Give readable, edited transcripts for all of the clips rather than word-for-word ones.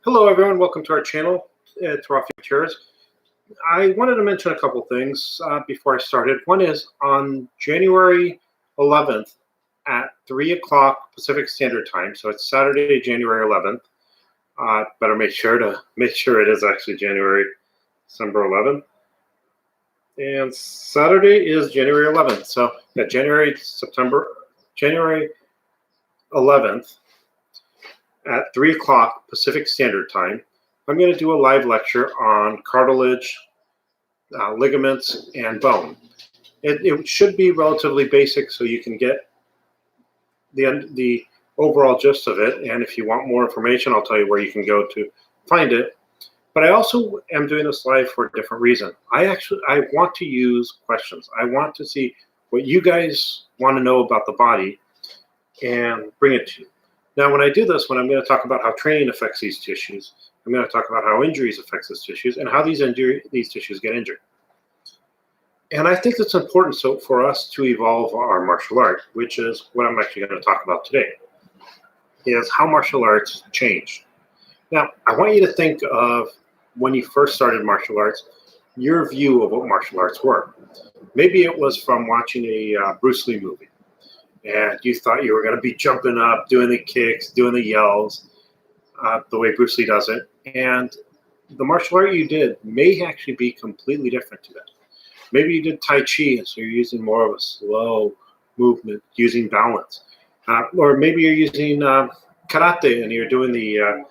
Hello, everyone. Welcome to our channel. It's Rafi Gutierrez. I wanted to mention a couple things before I started. One is on January 11th at 3 o'clock Pacific Standard Time. So it's Saturday, January 11th. Better make sure it is actually December 11th. And Saturday is January 11th. So yeah, January 11th at 3 o'clock Pacific Standard Time, I'm going to do a live lecture on cartilage, ligaments, and bone. It should be relatively basic so you can get the overall gist of it. And if you want more information, I'll tell you where you can go to find it. But I also am doing this live for a different reason. I want to use questions. I want to see what you guys want to know about the body and bring it to you. Now, when I do this, when I'm going to talk about how training affects these tissues, I'm going to talk about how injuries affect these tissues and how these tissues get injured. And I think it's important for us to evolve our martial art, which is what I'm actually going to talk about today, is how martial arts change. Now, I want you to think of when you first started martial arts, your view of what martial arts were. Maybe it was from watching a Bruce Lee movie, and you thought you were going to be jumping up, doing the kicks, doing the yells, the way Bruce Lee does it. And the martial art you did may actually be completely different to that. Maybe you did Tai Chi, and so you're using more of a slow movement, using balance. Or maybe you're using karate, and you're doing the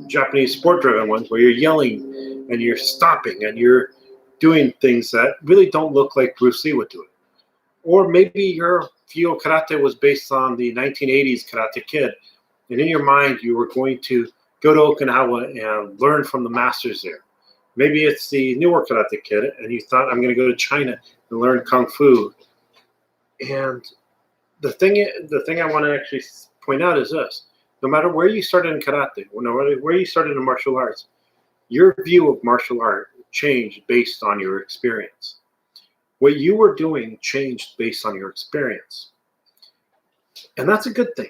Japanese sport-driven ones where you're yelling, and you're stopping, and you're doing things that really don't look like Bruce Lee would do it. Or maybe your view of karate was based on the 1980s Karate Kid, and in your mind you were going to go to Okinawa and learn from the masters there. Maybe it's the newer Karate Kid, and you thought, I'm going to go to China and learn Kung Fu. And the thing I want to actually point out is this. No matter where you started in karate, no matter where you started in martial arts, your view of martial art changed based on your experience. What you were doing changed based on your experience. And that's a good thing.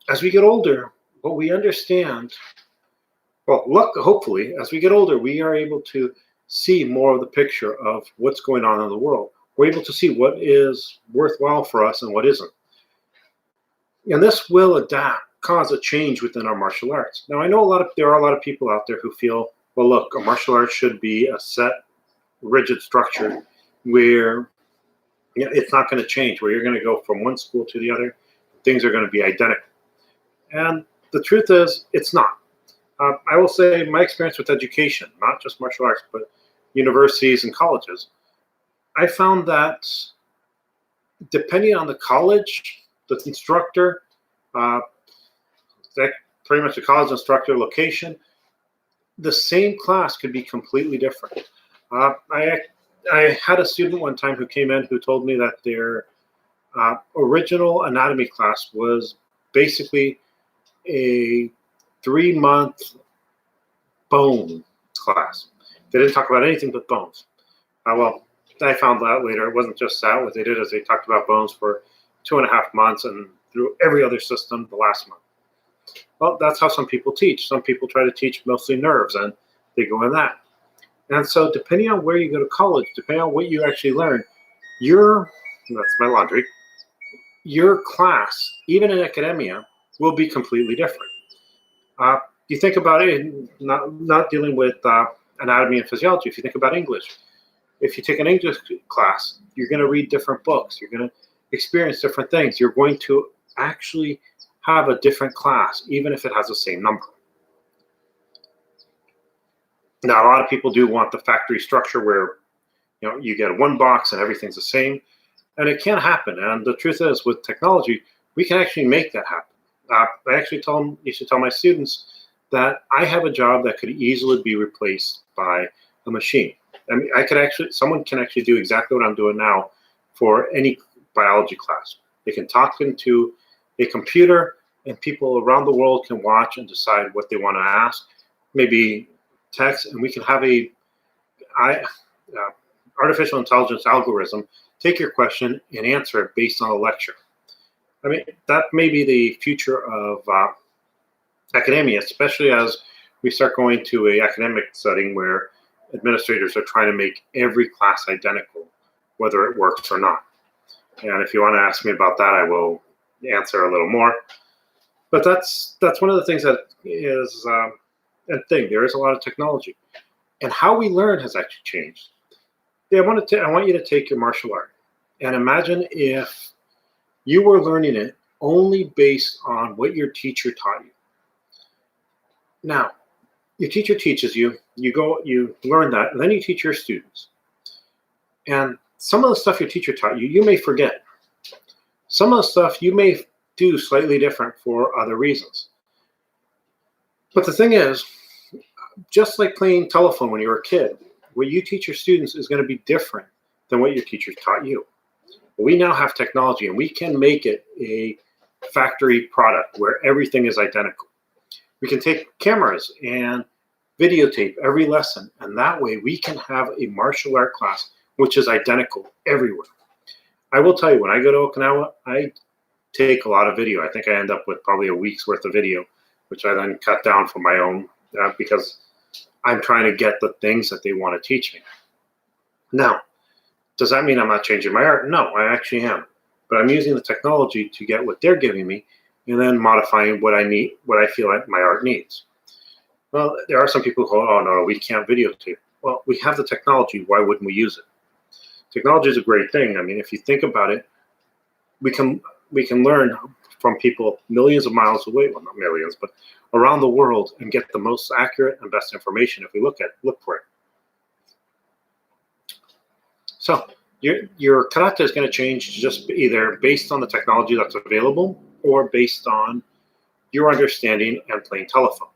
As we get older, what we understand, hopefully, as we get older, we are able to see more of the picture of what's going on in the world. We're able to see what is worthwhile for us and what isn't. And this will cause a change within our martial arts. Now, I know there are a lot of people out there who feel, well, look, a martial art should be a set, rigid structure where it's not going to change, where you're going to go from one school to the other. Things are going to be identical. And the truth is, it's not. I will say my experience with education, not just martial arts, but universities and colleges, I found that depending on the college, the instructor, pretty much the college instructor location, the same class could be completely different. I had a student one time who came in who told me that their original anatomy class was basically a 3-month bone class. They didn't talk about anything but bones. I found out later it wasn't just that. What they did is they talked about bones for 2.5 months and through every other system the last month. Well, that's how some people teach. Some people try to teach mostly nerves, and they go in that. And so depending on where you go to college, depending on what you actually learn, that's my laundry, your class, even in academia, will be completely different. You think about it, not dealing with anatomy and physiology. If you think about English, if you take an English class, you're going to read different books. You're going to experience different things. You're going to actually have a different class, even if it has the same number. Now, a lot of people do want the factory structure where you get one box and everything's the same, and it can happen. And the truth is, with technology, we can actually make that happen. I actually used to tell my students that I have a job that could easily be replaced by a machine. I mean, someone can actually do exactly what I'm doing now for any biology class. They can talk into a computer, and people around the world can watch and decide what they want to ask, maybe text, and we can have a artificial intelligence algorithm take your question and answer it based on a lecture. I mean, that may be the future of academia, especially as we start going to a academic setting where administrators are trying to make every class identical, whether it works or not. And if you want to ask me about that, I will answer a little more. But that's one of the things that is a thing. There is a lot of technology, and how we learn has actually changed. I want you to take your martial art and imagine if you were learning it only based on what your teacher taught you. Now, your teacher teaches you, you learn that, and then you teach your students. And some of the stuff your teacher taught you, you may forget. Some of the stuff you may do slightly different for other reasons. But the thing is, just like playing telephone when you were a kid, what you teach your students is going to be different than what your teachers taught you. We now have technology, and we can make it a factory product where everything is identical. We can take cameras and videotape every lesson, and that way we can have a martial art class which is identical everywhere. I will tell you, when I go to Okinawa, I take a lot of video. I think I end up with probably a week's worth of video, which I then cut down for my own because I'm trying to get the things that they want to teach me. Now, does that mean I'm not changing my art? No, I actually am. But I'm using the technology to get what they're giving me and then modifying what I need, what I feel like my art needs. Well, there are some people who go, oh, no, we can't videotape. Well, we have the technology. Why wouldn't we use it? Technology is a great thing. I mean, if you think about it, we can learn from people millions of miles away, well, not millions, but around the world, and get the most accurate and best information if we look for it. So your karate is going to change just either based on the technology that's available or based on your understanding and playing telephone.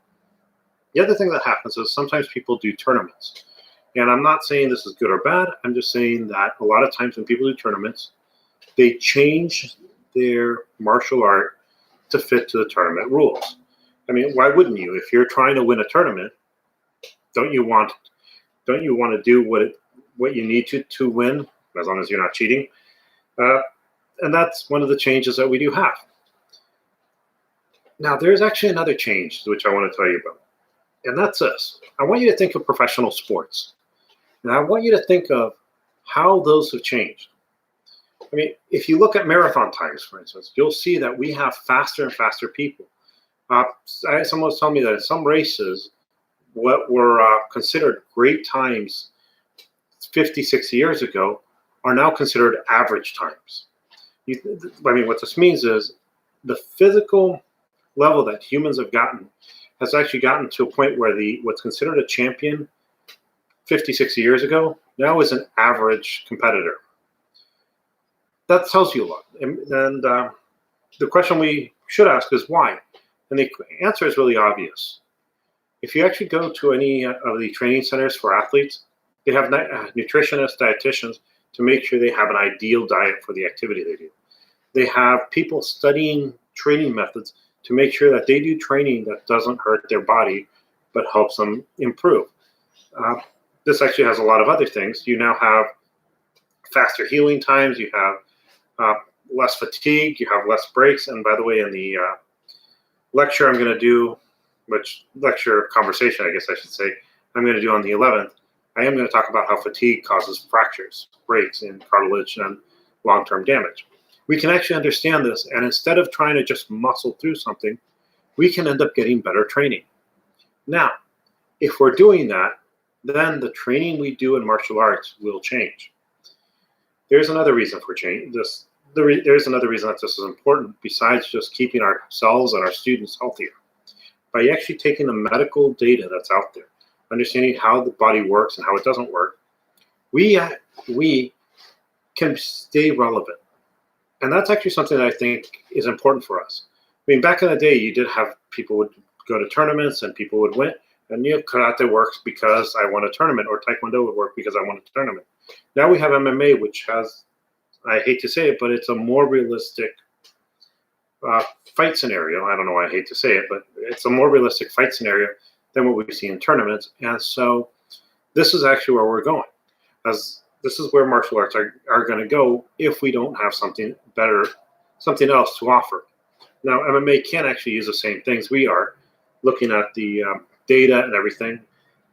The other thing that happens is sometimes people do tournaments. And I'm not saying this is good or bad. I'm just saying that a lot of times when people do tournaments, they change their martial art to fit to the tournament rules. I mean, why wouldn't you? If you're trying to win a tournament, don't you want to do what you need to win, as long as you're not cheating? And that's one of the changes that we do have. Now, there's actually another change which I want to tell you about, and that's this. I want you to think of professional sports, and I want you to think of how those have changed. I mean, if you look at marathon times, for instance, you'll see that we have faster and faster people. Someone was telling me that in some races, what were considered great times 50, 60 years ago are now considered average times. What this means is the physical level that humans have gotten has actually gotten to a point where what's considered a champion 50, 60 years ago now is an average competitor. That tells you a lot. And the question we should ask is why? And the answer is really obvious. If you actually go to any of the training centers for athletes, they have nutritionists, dietitians to make sure they have an ideal diet for the activity they do. They have people studying training methods to make sure that they do training that doesn't hurt their body, but helps them improve. This actually has a lot of other things. You now have faster healing times. You have less fatigue. You have less breaks. And by the way, in the lecture I'm going to do, conversation, I guess I should say, I'm going to do on the 11th, I am going to talk about how fatigue causes fractures, breaks in cartilage, and long-term damage. We can actually understand this, and instead of trying to just muscle through something, we can end up getting better training. Now, if we're doing that, then the training we do in martial arts will change. There's another reason for change. There's another reason that this is important besides just keeping ourselves and our students healthier. By actually taking the medical data that's out there, understanding how the body works and how it doesn't work, we can stay relevant. And that's actually something that I think is important for us. I mean, back in the day, you did have people would go to tournaments and people would win. And karate works because I won a tournament, or taekwondo would work because I won a tournament. Now we have MMA, which has, I hate to say it, but it's a more realistic fight scenario. I don't know why I hate to say it, but it's a more realistic fight scenario than what we see in tournaments. And so this is actually where we're going. This is where martial arts are going to go if we don't have something better, something else to offer. Now, MMA can actually use the same things we are, looking at the data and everything,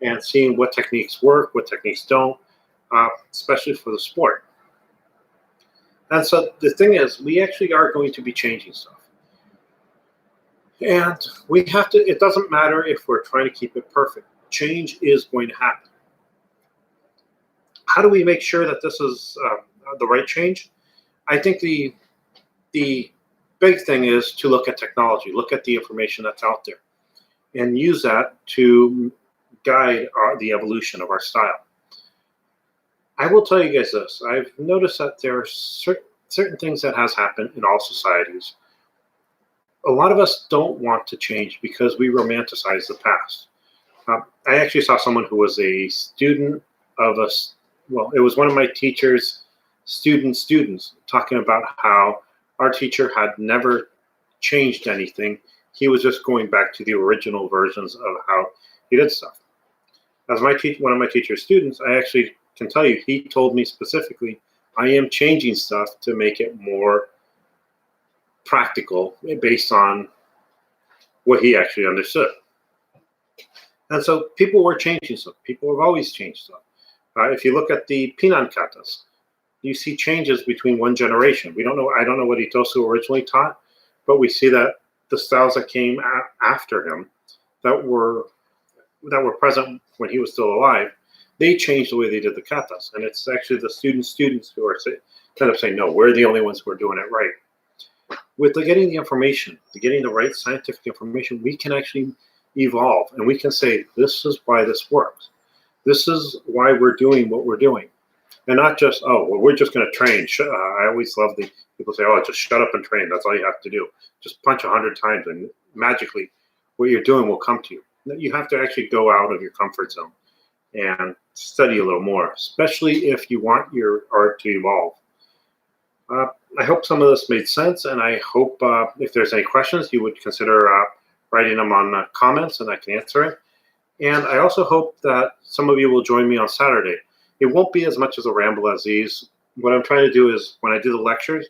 and seeing what techniques work, what techniques don't, especially for the sport. And so the thing is, we actually are going to be changing stuff. And we have to, it doesn't matter if we're trying to keep it perfect. Change is going to happen. How do we make sure that this is the right change? I think the big thing is to look at technology, look at the information that's out there, and use that to guide the evolution of our style. I will tell you guys this. I've noticed that there are certain things that has happened in all societies. A lot of us don't want to change because we romanticize the past. I actually saw someone who was a student of us. Well, it was one of my teacher's students talking about how our teacher had never changed anything. He was just going back to the original versions of how he did stuff. As one of my teacher's students, I actually can tell you, he told me specifically, I am changing stuff to make it more practical based on what he actually understood. And so people were changing stuff. People have always changed stuff. If you look at the Pinan katas, you see changes between one generation. I don't know what Itosu originally taught, but we see that the styles that came after him that were present when he was still alive, they changed the way they did the katas. And it's actually the students who are kind of saying, no, we're the only ones who are doing it right. With getting the information, getting the right scientific information, we can actually evolve, and we can say, this is why this works. This is why we're doing what we're doing. And not just, oh, well, we're just going to train. I always love the people say, oh, just shut up and train. That's all you have to do. Just punch 100 times and magically what you're doing will come to you. You have to actually go out of your comfort zone and study a little more, especially if you want your art to evolve. I hope some of this made sense, and I hope if there's any questions, you would consider writing them on comments, and I can answer it. And I also hope that some of you will join me on Saturday. It won't be as much as a ramble as these. What I'm trying to do is, when I do the lectures,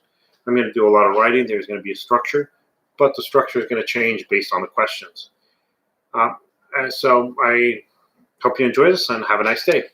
I'm going to do a lot of writing. There's going to be a structure, but the structure is going to change based on the questions. And so I hope you enjoy this and have a nice day.